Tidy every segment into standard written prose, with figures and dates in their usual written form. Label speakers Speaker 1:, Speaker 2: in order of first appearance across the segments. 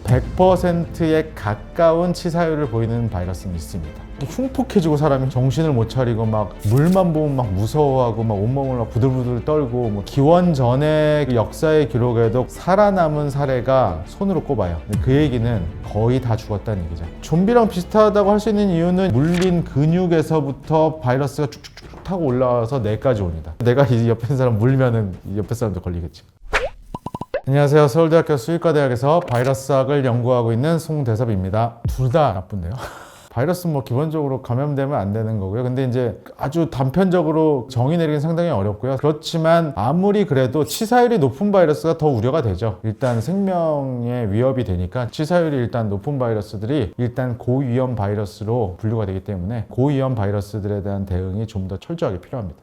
Speaker 1: 100%에 가까운 치사율을 보이는 바이러스는 있습니다. 흉폭해지고 사람이 정신을 못 차리고 막 물만 보면 막 무서워하고 막 온몸을 막 부들부들 떨고 뭐 기원전의 역사의 기록에도 살아남은 사례가 손으로 꼽아요. 근데 그 얘기는 거의 다 죽었다는 얘기죠. 좀비랑 비슷하다고 할 수 있는 이유는 물린 근육에서부터 바이러스가 쭉쭉쭉 타고 올라와서 뇌까지 옵니다. 내가 이 옆에 있는 사람 물면은 이 옆에 사람도 걸리겠지. 안녕하세요. 서울대학교 수의과대학에서 바이러스학을 연구하고 있는 송대섭입니다. 둘 다 나쁜데요. 바이러스는 뭐 기본적으로 감염되면 안 되는 거고요. 근데 이제 아주 단편적으로 정의 내리긴 상당히 어렵고요. 그렇지만 아무리 그래도 치사율이 높은 바이러스가 더 우려가 되죠. 일단 생명에 위협이 되니까 치사율이 일단 높은 바이러스들이 일단 고위험 바이러스로 분류가 되기 때문에 고위험 바이러스들에 대한 대응이 좀 더 철저하게 필요합니다.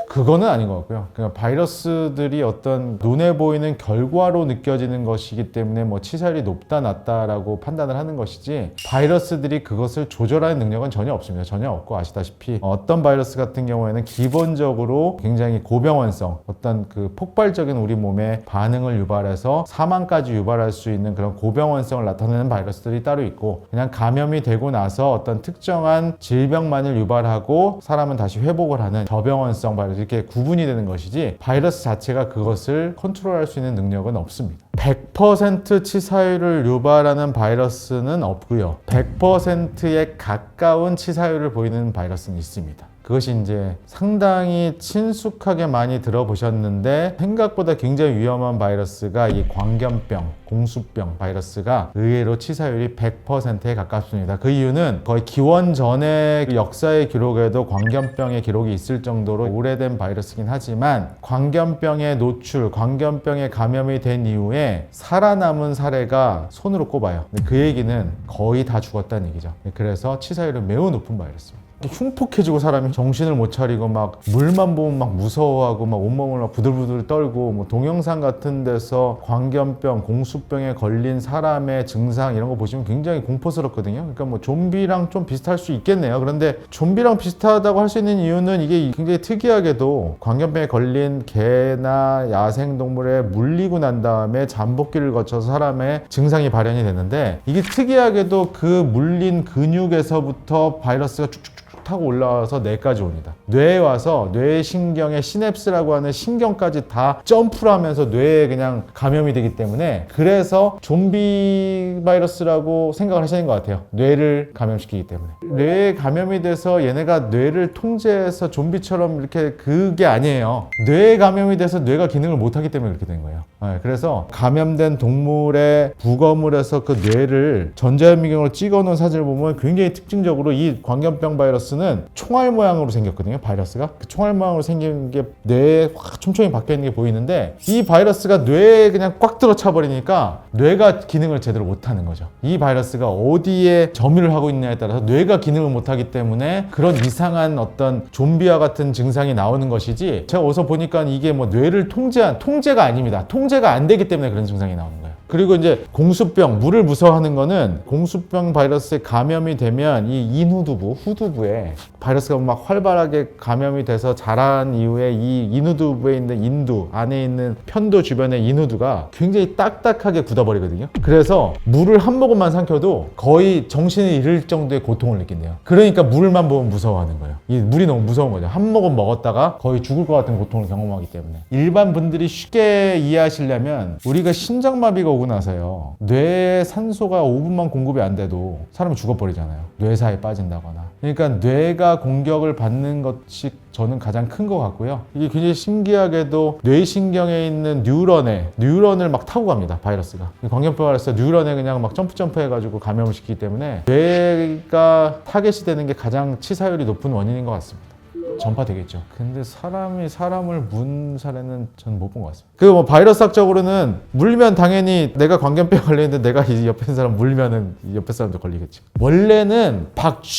Speaker 1: 그거는 아닌 것 같고요. 그러니까 바이러스들이 어떤 눈에 보이는 결과로 느껴지는 것이기 때문에 뭐 치사율이 높다 낮다라고 판단을 하는 것이지 바이러스들이 그것을 조절하는 능력은 전혀 없습니다. 전혀 없고 아시다시피 어떤 바이러스 같은 경우에는 기본적으로 굉장히 고병원성 어떤 그 폭발적인 우리 몸에 반응을 유발해서 사망까지 유발할 수 있는 그런 고병원성을 나타내는 바이러스들이 따로 있고 그냥 감염이 되고 나서 어떤 특정한 질병만을 유발하고 사람은 다시 회복을 하는 저병원성 바이러스 이렇게 구분이 되는 것이지 바이러스 자체가 그것을 컨트롤할 수 있는 능력은 없습니다. 100% 치사율을 유발하는 바이러스는 없고요. 100%에 가까운 치사율을 보이는 바이러스는 있습니다. 그것이 이제 상당히 친숙하게 많이 들어보셨는데 생각보다 굉장히 위험한 바이러스가 이 광견병, 공수병 바이러스가 의외로 치사율이 100%에 가깝습니다. 그 이유는 거의 기원전의 역사의 기록에도 광견병의 기록이 있을 정도로 오래된 바이러스긴 하지만 광견병의 노출, 광견병에 감염이 된 이후에 살아남은 사례가 손으로 꼽아요. 그 얘기는 거의 다 죽었다는 얘기죠. 그래서 치사율이 매우 높은 바이러스입니다. 흉폭해지고 사람이 정신을 못 차리고 막 물만 보면 막 무서워하고 막 온몸을 막 부들부들 떨고 뭐 동영상 같은 데서 광견병, 공수병에 걸린 사람의 증상 이런 거 보시면 굉장히 공포스럽거든요. 그러니까 뭐 좀비랑 좀 비슷할 수 있겠네요. 그런데 좀비랑 비슷하다고 할 수 있는 이유는 이게 굉장히 특이하게도 광견병에 걸린 개나 야생동물에 물리고 난 다음에 잠복기를 거쳐서 사람의 증상이 발현이 되는데 이게 특이하게도 그 물린 근육에서부터 바이러스가 쭉쭉 타고 올라와서 뇌까지 옵니다. 뇌에 와서 뇌신경의 시냅스라고 하는 신경까지 다 점프를 하면서 뇌에 그냥 감염이 되기 때문에 그래서 좀비 바이러스라고 생각을 하시는 것 같아요. 뇌를 감염시키기 때문에. 뇌에 감염이 돼서 얘네가 뇌를 통제해서 좀비처럼 이렇게 그게 아니에요. 뇌에 감염이 돼서 뇌가 기능을 못하기 때문에 그렇게 된 거예요. 그래서 감염된 동물의 부검을해서 그 뇌를 전자현미경으로 찍어놓은 사진을 보면 굉장히 특징적으로 이 광견병 바이러스는 총알 모양으로 생겼거든요. 바이러스가 그 총알 모양으로 생긴 게 뇌에 확 촘촘히 박혀 있는 게 보이는데 이 바이러스가 뇌에 그냥 꽉 들어차 버리니까 뇌가 기능을 제대로 못하는 거죠. 이 바이러스가 어디에 점유를 하고 있냐에 따라서 뇌가 기능을 못하기 때문에 그런 이상한 어떤 좀비와 같은 증상이 나오는 것이지 제가 어디서 보니까 이게 뭐 뇌를 통제가 아닙니다. 통제가 안 되기 때문에 그런 증상이 나오는 거예요. 그리고 이제 공수병, 물을 무서워하는 거는 공수병 바이러스에 감염이 되면 이 인후두부, 후두부에 바이러스가 막 활발하게 감염이 돼서 자란 이후에 이 인후두부에 있는 인두, 안에 있는 편도 주변의 인후두가 굉장히 딱딱하게 굳어버리거든요. 그래서 물을 한 모금만 삼켜도 거의 정신을 잃을 정도의 고통을 느낀대요. 그러니까 물만 보면 무서워하는 거예요. 이 물이 너무 무서운 거죠. 한 모금 먹었다가 거의 죽을 것 같은 고통을 경험하기 때문에. 일반 분들이 쉽게 이해하시려면 우리가 심장마비가 오고 나서요. 뇌에 산소가 5분만 공급이 안 돼도 사람이 죽어버리잖아요. 뇌사에 빠진다거나. 그러니까 뇌가 공격을 받는 것이 저는 가장 큰 것 같고요. 이게 굉장히 신기하게도 뇌신경에 있는 뉴런을 막 타고 갑니다. 바이러스가. 광견병 바이러스 뉴런에 그냥 막 점프 해가지고 감염을 시키기 때문에 뇌가 타겟이 되는 게 가장 치사율이 높은 원인인 것 같습니다. 전파되겠죠. 근데 사람이 사람을 문 사례는 전 못 본 것 같습니다. 그 뭐 바이러스학적으로는 물면 당연히 내가 광견병 걸리는데 내가 이 옆에 있는 사람 물면은 이 옆에 사람도 걸리겠지. 원래는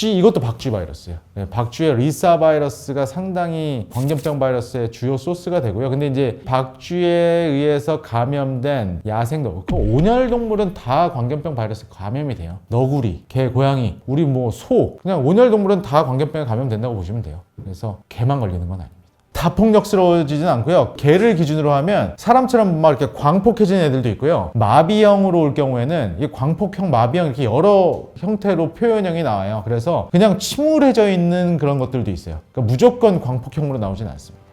Speaker 1: 이것도 박쥐 바이러스예요. 박쥐의 리사 바이러스가 상당히 광견병 바이러스의 주요 소스가 되고요. 근데 이제 박쥐에 의해서 감염된 야생동물, 온혈동물은 다 광견병 바이러스에 감염이 돼요. 너구리, 개, 고양이, 우리 뭐 소, 그냥 온혈동물은 다 광견병에 감염된다고 보시면 돼요. 그래서 개만 걸리는 건 아닙니다. 가폭력스러워지진 않고요. 개를 기준으로 하면 사람처럼 막 이렇게 광폭해진 애들도 있고요. 마비형으로 올 경우에는 이 광폭형, 마비형 이렇게 여러 형태로 표현형이 나와요. 그래서 그냥 침울해져 있는 그런 것들도 있어요. 그러니까 무조건 광폭형으로 나오진 않습니다.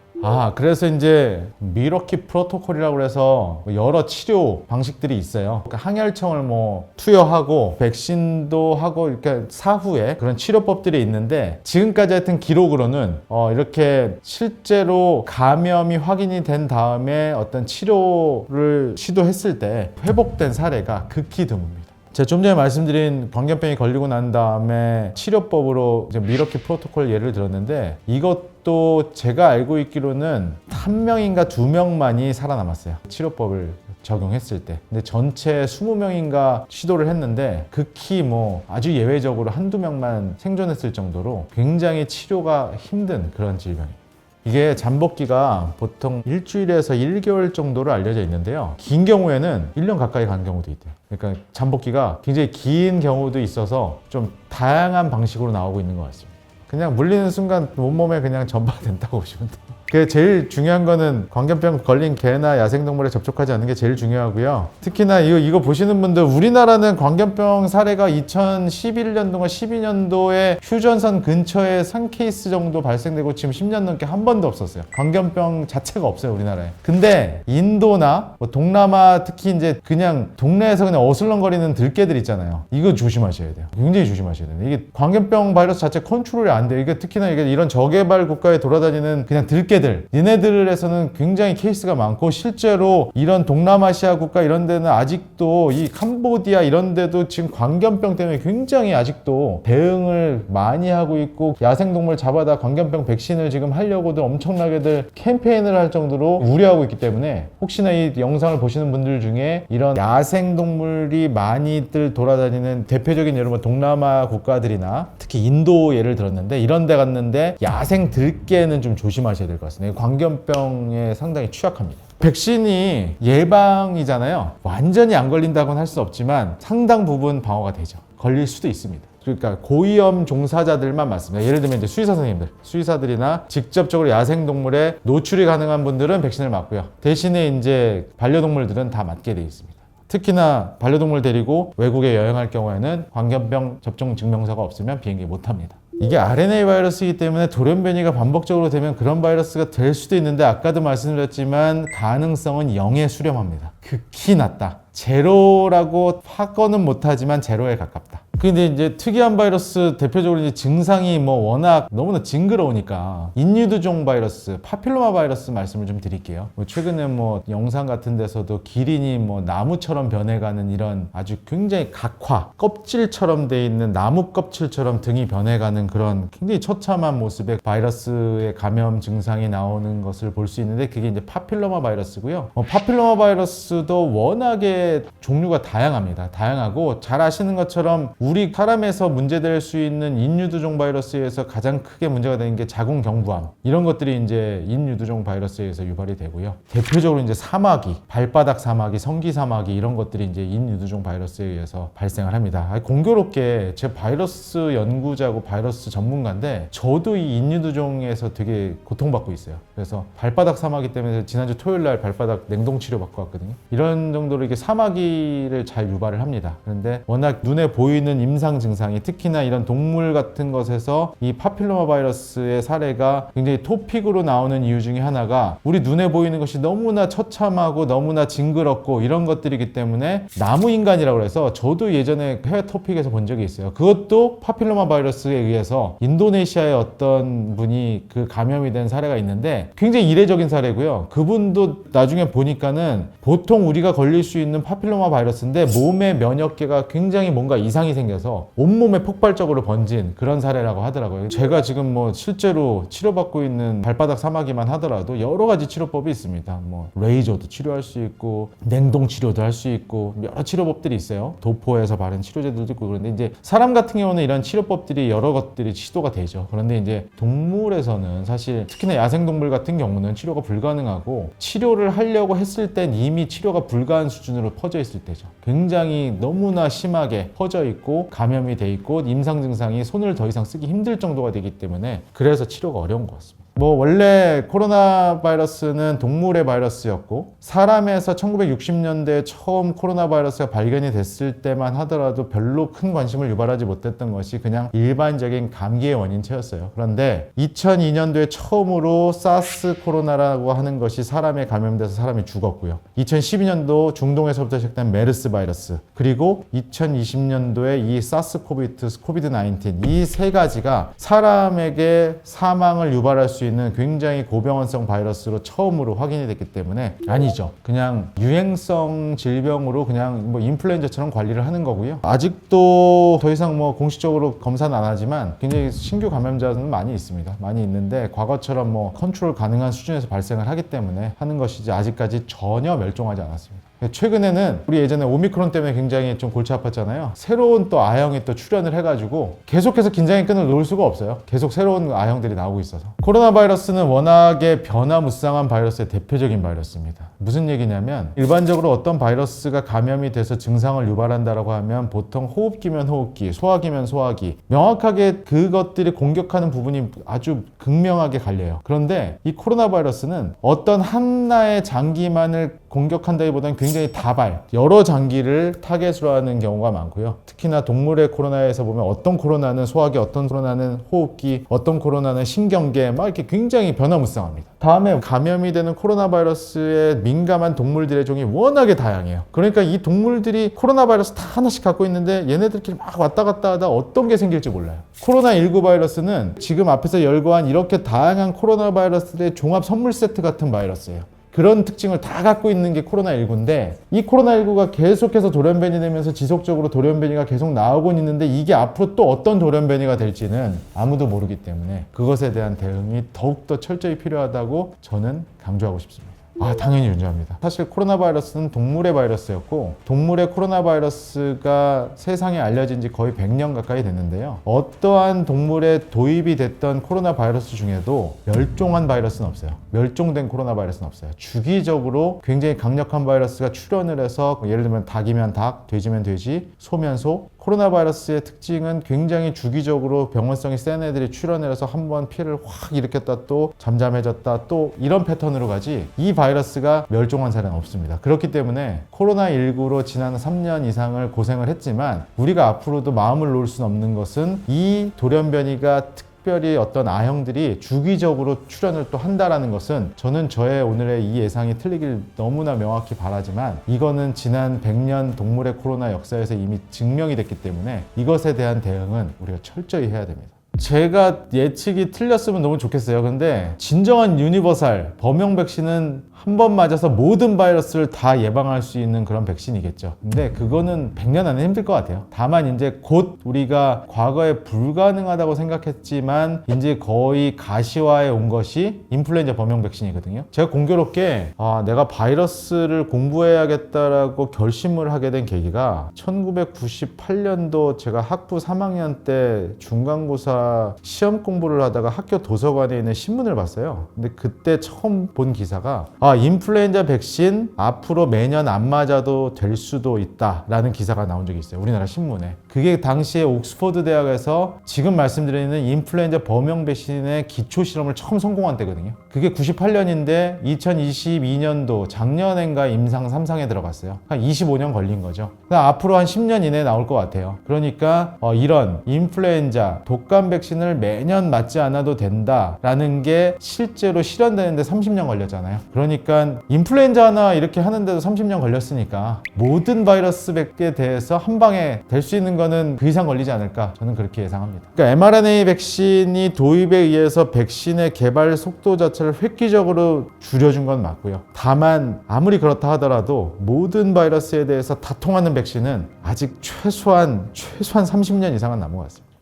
Speaker 1: 그래서 이제 미러키 프로토콜이라고 해서 여러 치료 방식들이 있어요. 그러니까 항혈청을 뭐 투여하고 백신도 하고 이렇게 사후에 그런 치료법들이 있는데, 지금까지 하여튼 기록으로는 이렇게 실제로 감염이 확인이 된 다음에 어떤 치료를 시도했을 때 회복된 사례가 극히 드뭅니다. 제가 좀 전에 말씀드린 광견병이 걸리고 난 다음에 치료법으로 이제 미러키 프로토콜 예를 들었는데, 이것도 제가 알고 있기로는 1명인가 2명만이 살아남았어요. 치료법을 적용했을 때. 근데 전체 20명인가 시도를 했는데 극히 뭐 아주 예외적으로 1~2명만 생존했을 정도로 굉장히 치료가 힘든 그런 질병이에요. 이게 잠복기가 보통 일주일에서 1개월 정도로 알려져 있는데요. 긴 경우에는 1년 가까이 간 경우도 있대요. 그러니까 잠복기가 굉장히 긴 경우도 있어서 좀 다양한 방식으로 나오고 있는 것 같습니다. 그냥 물리는 순간 온몸에 그냥 전파가 된다고 보시면 돼요. 그 제일 중요한 거는 광견병 걸린 개나 야생동물에 접촉하지 않는 게 제일 중요하고요. 특히나 이거 보시는 분들, 우리나라는 광견병 사례가 2011년도가 12년도에 휴전선 근처에 3케이스 정도 발생되고 지금 10년 넘게 한 번도 없었어요. 광견병 자체가 없어요, 우리나라에. 근데 인도나 뭐 동남아, 특히 이제 그냥 동네에서 그냥 어슬렁거리는 들개들 있잖아요. 이거 조심하셔야 돼요. 굉장히 조심하셔야 돼요. 이게 광견병 바이러스 자체 컨트롤이 안 돼요. 이게 특히나 이게 이런 저개발 국가에 돌아다니는 그냥 들개들, 얘네들에서는 굉장히 케이스가 많고, 실제로 이런 동남아시아 국가 이런 데는 아직도 이 캄보디아 이런 데도 지금 광견병 때문에 굉장히 아직도 대응을 많이 하고 있고, 야생동물 잡아다 광견병 백신을 지금 하려고들 엄청나게들 캠페인을 할 정도로 우려하고 있기 때문에, 혹시나 이 영상을 보시는 분들 중에 이런 야생동물이 많이들 돌아다니는 대표적인 예를 들면 동남아 국가들이나 특히 인도 예를 들었는데, 이런 데 갔는데 야생 들개는 좀 조심하셔야 될 것 같습니다. 광견병에 상당히 취약합니다. 백신이 예방이잖아요. 완전히 안 걸린다고는 할 수 없지만 상당 부분 방어가 되죠. 걸릴 수도 있습니다. 그러니까 고위험 종사자들만 맞습니다. 예를 들면 이제 수의사 선생님들, 수의사들이나 직접적으로 야생동물에 노출이 가능한 분들은 백신을 맞고요. 대신에 이제 반려동물들은 다 맞게 되어 있습니다. 특히나 반려동물 데리고 외국에 여행할 경우에는 광견병 접종 증명서가 없으면 비행기 못 탑니다. 이게 RNA 바이러스이기 때문에 돌연변이가 반복적으로 되면 그런 바이러스가 될 수도 있는데, 아까도 말씀드렸지만 가능성은 0에 수렴합니다. 극히 낮다. 제로라고 하고는 못하지만 제로에 가깝다. 근데 이제 특이한 바이러스, 대표적으로 이제 증상이 뭐 워낙 너무나 징그러우니까 인유두종 바이러스, 파필로마 바이러스 말씀을 좀 드릴게요. 최근에 뭐 영상 같은 데서도 기린이 뭐 나무처럼 변해가는 이런 아주 굉장히 각화, 껍질처럼 돼 있는 나무 껍질처럼 등이 변해가는 그런 굉장히 처참한 모습의 바이러스의 감염 증상이 나오는 것을 볼 수 있는데, 그게 이제 파필로마 바이러스고요. 파필로마 바이러스도 워낙에 종류가 다양합니다. 다양하고, 잘 아시는 것처럼 우리 사람에서 문제될 수 있는 인유두종 바이러스에서 가장 크게 문제가 되는 게 자궁경부암, 이런 것들이 이제 인유두종 바이러스에 의해서 유발이 되고요. 대표적으로 이제 사마귀, 발바닥 사마귀, 성기 사마귀, 이런 것들이 이제 인유두종 바이러스에 의해서 발생을 합니다. 공교롭게 제 바이러스 연구자고 바이러스 전문가인데, 저도 이 인유두종에서 되게 고통받고 있어요. 그래서 발바닥 사마귀 때문에 지난주 토요일 날 발바닥 냉동 치료 받고 왔거든요. 이런 정도로 이렇게 사마귀를 잘 유발을 합니다. 그런데 워낙 눈에 보이는 임상 증상이, 특히나 이런 동물 같은 것에서 이 파필로마 바이러스의 사례가 굉장히 토픽으로 나오는 이유 중에 하나가, 우리 눈에 보이는 것이 너무나 처참하고 너무나 징그럽고 이런 것들이기 때문에 나무인간이라고 해서, 저도 예전에 해외 토픽에서 본 적이 있어요. 그것도 파필로마 바이러스에 의해서 인도네시아의 어떤 분이 그 감염이 된 사례가 있는데, 굉장히 이례적인 사례고요. 그분도 나중에 보니까는 보통 우리가 걸릴 수 있는 파필로마 바이러스인데 몸의 면역계가 굉장히 뭔가 이상이 생겨서 온몸에 폭발적으로 번진 그런 사례라고 하더라고요. 제가 지금 뭐 실제로 치료받고 있는 발바닥 사마귀만 하더라도 여러 가지 치료법이 있습니다. 뭐 레이저도 치료할 수 있고, 냉동 치료도 할 수 있고, 여러 치료법들이 있어요. 도포해서 바른 치료제들도 있고. 그런데 이제 사람 같은 경우는 이런 치료법들이 여러 것들이 시도가 되죠. 그런데 이제 동물에서는 사실, 특히나 야생동물 같은 경우는 치료가 불가능하고, 치료를 하려고 했을 땐 이미 치료가 불가한 수준으로 퍼져 있을 때죠. 굉장히 너무나 심하게 퍼져 있고 감염이 돼 있고 임상 증상이 손을 더 이상 쓰기 힘들 정도가 되기 때문에, 그래서 치료가 어려운 것 같습니다. 뭐 원래 코로나 바이러스는 동물의 바이러스였고 사람에서 1960년대에 처음 코로나 바이러스가 발견이 됐을 때만 하더라도 별로 큰 관심을 유발하지 못했던 것이 그냥 일반적인 감기의 원인체였어요. 그런데 2002년도에 처음으로 사스 코로나라고 하는 것이 사람에 감염돼서 사람이 죽었고요. 2012년도 중동에서부터 시작된 메르스 바이러스, 그리고 2020년도에 이 사스 코비드-19 이 세 가지가 사람에게 사망을 유발할 수 있는 굉장히 고병원성 바이러스로 처음으로 확인이 됐기 때문에 아니죠. 그냥 유행성 질병으로 그냥 뭐 인플루엔자처럼 관리를 하는 거고요. 아직도 더 이상 뭐 공식적으로 검사는 안 하지만 굉장히 신규 감염자는 많이 있습니다. 많이 있는데 과거처럼 뭐 컨트롤 가능한 수준에서 발생을 하기 때문에 하는 것이지 아직까지 전혀 멸종하지 않았습니다. 최근에는 우리 예전에 오미크론 때문에 굉장히 좀 골치 아팠잖아요. 새로운 또 아형이 또 출현을 해가지고 계속해서 긴장의 끈을 놓을 수가 없어요. 계속 새로운 아형들이 나오고 있어서. 코로나 바이러스는 워낙에 변화무쌍한 바이러스의 대표적인 바이러스입니다. 무슨 얘기냐면 일반적으로 어떤 바이러스가 감염이 돼서 증상을 유발한다라고 하면 보통 호흡기면 호흡기, 소화기면 소화기, 명확하게 그것들이 공격하는 부분이 아주 극명하게 갈려요. 그런데 이 코로나 바이러스는 어떤 하나의 장기만을 공격한다기보다는 굉장히 다발, 여러 장기를 타겟으로 하는 경우가 많고요. 특히나 동물의 코로나에서 보면 어떤 코로나는 소화기, 어떤 코로나는 호흡기, 어떤 코로나는 신경계, 막 이렇게 굉장히 변화무쌍합니다. 다음에 감염이 되는 코로나 바이러스에 민감한 동물들의 종이 워낙에 다양해요. 그러니까 이 동물들이 코로나 바이러스 다 하나씩 갖고 있는데 얘네들끼리 막 왔다 갔다 하다 어떤 게 생길지 몰라요. 코로나19 바이러스는 지금 앞에서 열거한 이렇게 다양한 코로나 바이러스들의 종합 선물 세트 같은 바이러스예요. 그런 특징을 다 갖고 있는 게 코로나19인데 이 코로나19가 계속해서 돌연변이 되면서 지속적으로 돌연변이가 계속 나오고 있는데 이게 앞으로 또 어떤 돌연변이가 될지는 아무도 모르기 때문에 그것에 대한 대응이 더욱더 철저히 필요하다고 저는 강조하고 싶습니다. 당연히 존재합니다. 사실 코로나 바이러스는 동물의 바이러스였고 동물의 코로나 바이러스가 세상에 알려진 지 거의 100년 가까이 됐는데요. 어떠한 동물에 도입이 됐던 코로나 바이러스 중에도 멸종한 바이러스는 없어요. 멸종된 코로나 바이러스는 없어요. 주기적으로 굉장히 강력한 바이러스가 출현을 해서 예를 들면 닭이면 닭, 돼지면 돼지, 소면 소. 코로나 바이러스의 특징은 굉장히 주기적으로 병원성이 센 애들이 출현을 해서 한번 피해를 확 일으켰다 또 잠잠해졌다 또 이런 패턴으로 가지 이 바이러스가 멸종한 사례는 없습니다. 그렇기 때문에 코로나19로 지난 3년 이상을 고생을 했지만 우리가 앞으로도 마음을 놓을 수는 없는 것은 이 돌연변이가 특별히 어떤 아형들이 주기적으로 출현을 또 한다라는 것은 저는 저의 오늘의 이 예상이 틀리길 너무나 명확히 바라지만 이거는 지난 100년 동물의 코로나 역사에서 이미 증명이 됐기 때문에 이것에 대한 대응은 우리가 철저히 해야 됩니다. 제가 예측이 틀렸으면 너무 좋겠어요. 근데 진정한 유니버설 범용 백신은 한 번 맞아서 모든 바이러스를 다 예방할 수 있는 그런 백신이겠죠. 근데 그거는 100년 안에 힘들 것 같아요. 다만 이제 곧 우리가 과거에 불가능하다고 생각했지만 이제 거의 가시화해 온 것이 인플루엔자 범용 백신이거든요. 제가 공교롭게 내가 바이러스를 공부해야겠다라고 결심을 하게 된 계기가 1998년도 제가 학부 3학년 때 중간고사 시험 공부를 하다가 학교 도서관에 있는 신문을 봤어요. 근데 그때 처음 본 기사가 인플루엔자 백신 앞으로 매년 안 맞아도 될 수도 있다라는 기사가 나온 적이 있어요. 우리나라 신문에. 그게 당시에 옥스퍼드 대학에서 지금 말씀드리는 인플루엔자 범용 백신의 기초 실험을 처음 성공한 때거든요. 그게 98년인데 2022년도 작년엔가 임상 3상에 들어갔어요. 한 25년 걸린 거죠. 앞으로 한 10년 이내에 나올 것 같아요. 그러니까 이런 인플루엔자 독감 백신을 매년 맞지 않아도 된다라는 게 실제로 실현되는데 30년 걸렸잖아요. 그러니까 인플루엔자 하나 이렇게 하는데도 30년 걸렸으니까 모든 바이러스에 대해서 한 방에 될 수 있는 거는 그 이상 걸리지 않을까 저는 그렇게 예상합니다. 그러니까 mRNA 백신이 도입에 의해서 백신의 개발 속도 자체를 획기적으로 줄여준 건 맞고요. 다만 아무리 그렇다 하더라도 모든 바이러스에 대해서 다 통하는 백신은 아직 최소한 30년 이상은 남은 것 같습니다.